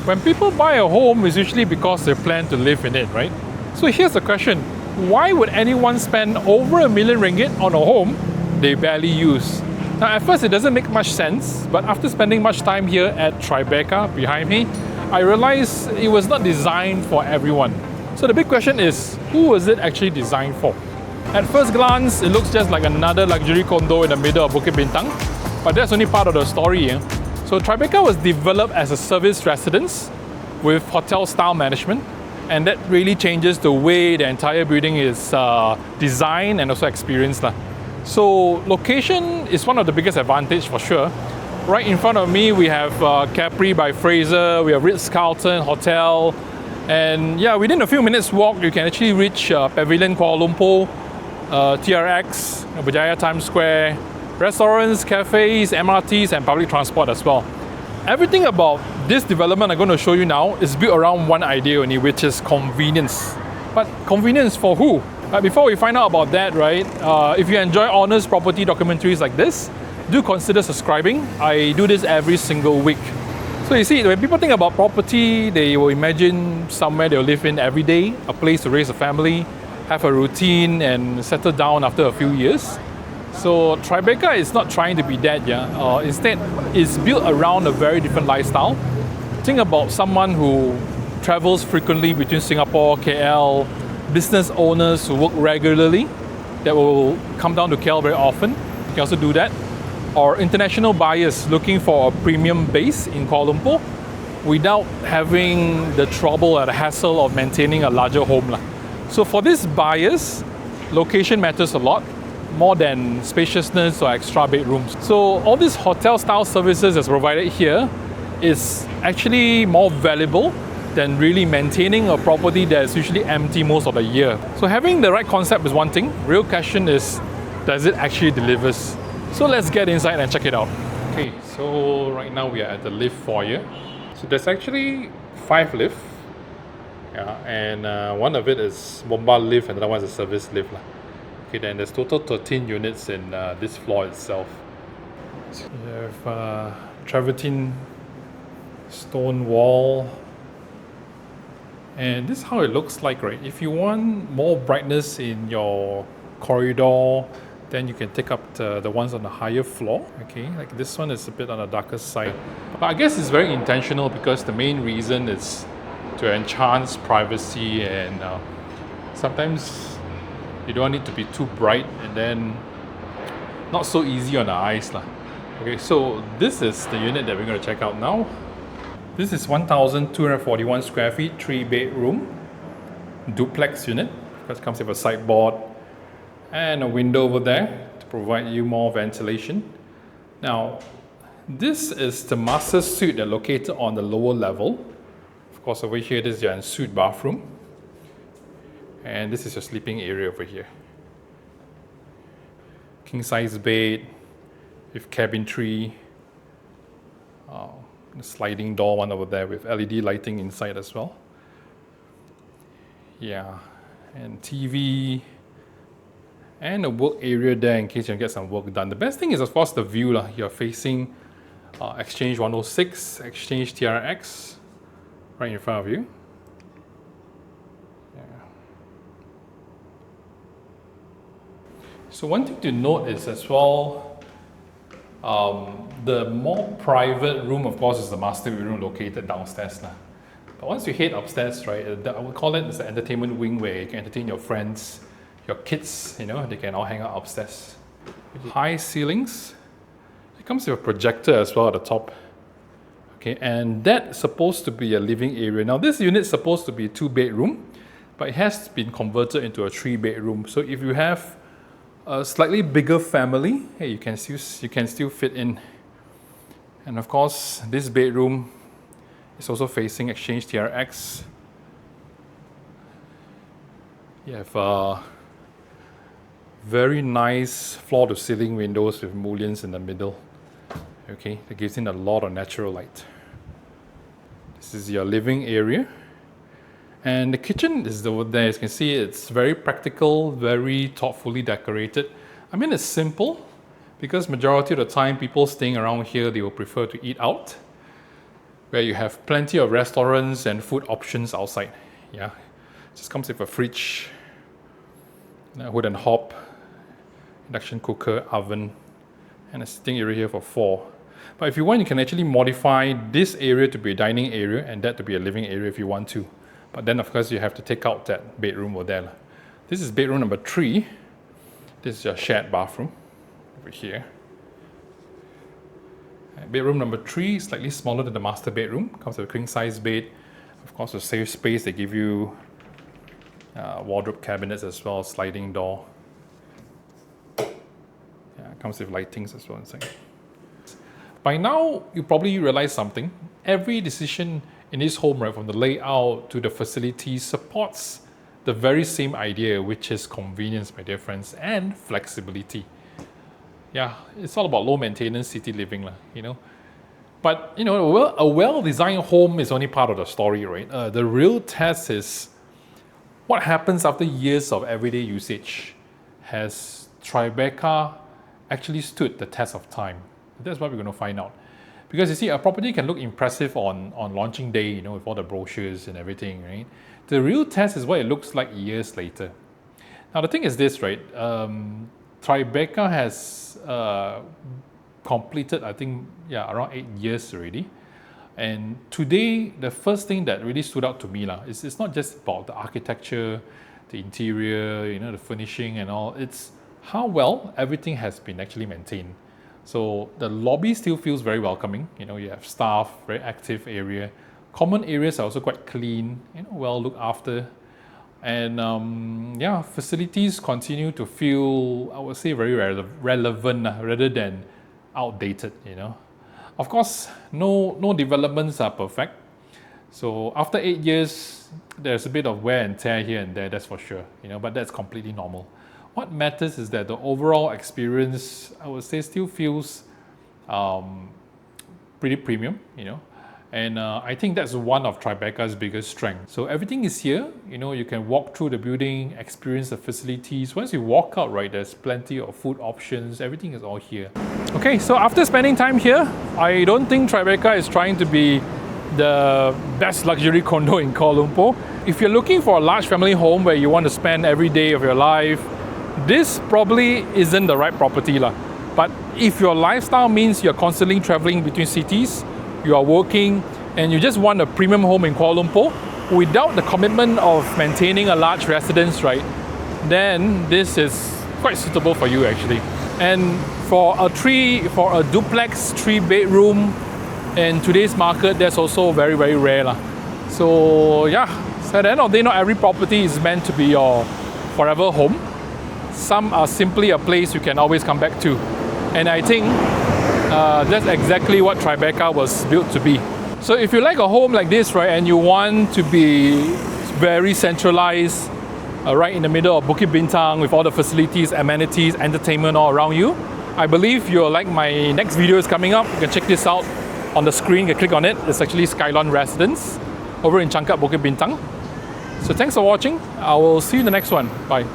When people buy a home, it's usually because they plan to live in it, right? So here's the question. Why would anyone spend over R1 million on a home they barely use? Now at first it doesn't make much sense, but after spending much time here at Tribeca behind me, I realized it was not designed for everyone. So the big question is, who was it actually designed for? At first glance, it looks just like another luxury condo in the middle of Bukit Bintang, but that's only part of the story. So Tribeca was developed as a service residence with hotel-style management, and that really changes the way the entire building is designed and also experienced. So location is one of the biggest advantage for sure. Right in front of me, we have Capri by Fraser, we have Ritz-Carlton Hotel, and yeah, within a few minutes walk, you can actually reach Pavilion Kuala Lumpur, TRX, Berjaya Times Square, restaurants, cafes, MRTs, and public transport as well. Everything about this development I'm going to show you now is built around one idea only, which is convenience. But convenience for who? Before we find out about that, right, if you enjoy honest property documentaries like this, do consider subscribing. I do this every single week. So you see, when people think about property, they will imagine somewhere they'll live in every day, a place to raise a family, have a routine, and settle down after a few years. So Tribeca is not trying to be that, instead, it's built around a very different lifestyle. Think about someone who travels frequently between Singapore, KL, business owners who work regularly that will come down to KL very often. You can also do that. Or international buyers looking for a premium base in Kuala Lumpur without having the trouble or the hassle of maintaining a larger home. So for these buyers, location matters a lot, more than spaciousness or extra bedrooms. So all these hotel style services that's provided here is actually more valuable than really maintaining a property that's usually empty most of the year. So having the right concept is one thing. Real question is, does it actually deliver? So let's get inside and check it out. Okay, so right now we are at the lift foyer. So there's actually 5 lifts. Yeah, and one of it is bomba lift and the other one is a service lift. Okay, then there's total 13 units in this floor itself. So you have travertine stone wall. And this is how it looks like, right? If you want more brightness in your corridor, then you can take up the ones on the higher floor. Okay, like this one is a bit on the darker side. But I guess it's very intentional because the main reason is to enhance privacy, and sometimes you don't want it to be too bright and then not so easy on the eyes. Okay, so this is the unit that we're going to check out now. This is 1,241 square feet, 3-bedroom duplex unit. Because it comes with a sideboard and a window over there to provide you more ventilation. Now, this is the master suite that's located on the lower level. Of course, over here, this is your ensuite bathroom. And this is your sleeping area over here. King-size bed with cabinetry. The sliding door one over there with LED lighting inside as well. Yeah, and TV. And a work area there in case you get some work done. The best thing is, of course, the view. You're facing Exchange 106, Exchange TRX, right in front of you. Yeah. So one thing to note is as well, the more private room, of course, is the master bedroom located downstairs. But once you head upstairs, right, I would call it the entertainment wing where you can entertain your friends, your kids, they can all hang out upstairs. High ceilings. It comes with a projector as well at the top. Okay, and that's supposed to be a living area. Now this unit is supposed to be a 2-bedroom, but it has been converted into a 3-bedroom. So if you have a slightly bigger family, hey, you can still fit in. And of course, this bedroom is also facing Exchange TRX. You have very nice floor-to-ceiling windows with mullions in the middle. Okay, that gives in a lot of natural light. This is your living area. And the kitchen is over there. As you can see, it's very practical, very thoughtfully decorated. I mean, it's simple because majority of the time, people staying around here, they will prefer to eat out. where you have plenty of restaurants and food options outside. Yeah, just comes with a fridge, hood and hob, induction cooker, oven, and a sitting area here for 4. But if you want, you can actually modify this area to be a dining area and that to be a living area if you want to. But then of course you have to take out that bedroom over there. This is bedroom number 3. This is your shared bathroom over here. And bedroom number 3 is slightly smaller than the master bedroom. Comes with a king size bed. Of course, a safe space. They give you wardrobe cabinets as well, sliding door. Yeah, comes with lightings as well inside. By now, you probably realize something. Every decision in this home, right, from the layout to the facilities, supports the very same idea, which is convenience, my dear friends, and flexibility. Yeah, it's all about low maintenance city living, you know. But, you know, a well-designed home is only part of the story, right? The real test is what happens after years of everyday usage. Has Tribeca actually stood the test of time? That's what we're going to find out. Because you see, a property can look impressive on launching day, you know, with all the brochures and everything, right? The real test is what it looks like years later. Now, the thing is this, right? Tribeca has completed, I think, around 8 years already. And today, the first thing that really stood out to me is it's not just about the architecture, the interior, you know, the furnishing and all. It's how well everything has been actually maintained. So the lobby still feels very welcoming. You know, you have staff, very active area. Common areas are also quite clean, you know, well looked after. And facilities continue to feel, I would say, very relevant rather than outdated, you know. Of course, no developments are perfect. So after 8 years, there's a bit of wear and tear here and there, that's for sure, you know, but that's completely normal. What matters is that the overall experience, I would say, still feels pretty premium, you know. And I think that's one of Tribeca's biggest strengths. So everything is here, you know, you can walk through the building, experience the facilities. Once you walk out, right, there's plenty of food options, everything is all here. Okay, so after spending time here, I don't think Tribeca is trying to be the best luxury condo in Kuala Lumpur. If you're looking for a large family home where you want to spend every day of your life, this probably isn't the right property. But if your lifestyle means you're constantly traveling between cities, you are working, and you just want a premium home in Kuala Lumpur without the commitment of maintaining a large residence, right, then this is quite suitable for you actually. And for a duplex 3-bedroom in today's market, that's also very, very rare. So yeah, so at the end of the day, not every property is meant to be your forever home. Some are simply a place you can always come back to. And I think that's exactly what Tribeca was built to be. So if you like a home like this, right, and you want to be very centralized, right in the middle of Bukit Bintang with all the facilities, amenities, entertainment all around you, I believe you'll like my next video is coming up. You can check this out on the screen, you can click on it. It's actually Skylon Residence over in Changkat, Bukit Bintang. So thanks for watching. I will see you in the next one. Bye.